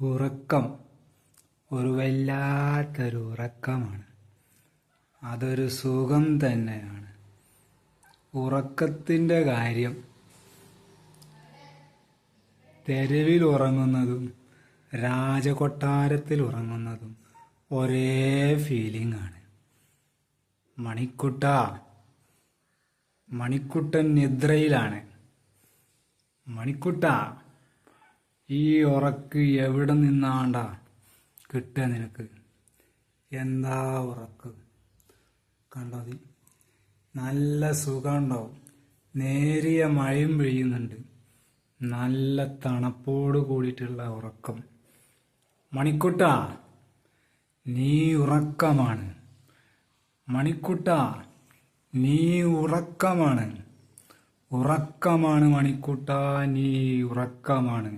ഉറക്കം ഒരു വല്ലാത്തൊരു ഉറക്കമാണ്. അതൊരു സുഖം തന്നെയാണ്. ഉറക്കത്തിൻ്റെ കാര്യം തെരുവിൽ ഉറങ്ങുന്നതും രാജകൊട്ടാരത്തിൽ ഉറങ്ങുന്നതും ഒരേ ഫീലിംഗ് ആണ്. മണിക്കുട്ടൻ നിദ്രയിലാണ്. മണിക്കുട്ട, ഈ ഉറക്ക് എവിടെ നിന്നാണ്ടാ കിട്ടുക നിനക്ക്? എന്താ ഉറക്ക് കണ്ടതി? നല്ല സുഖമുണ്ടാവും. നേരിയ മഴയും പെയ്യുന്നുണ്ട്. നല്ല തണുപ്പോട് കൂടിയിട്ടുള്ള ഉറക്കം. മണിക്കുട്ട, നീ ഉറക്കമാണ്. മണിക്കുട്ട, നീ ഉറക്കമാണ്. ഉറക്കമാണ് മണിക്കുട്ട, നീ ഉറക്കമാണ്.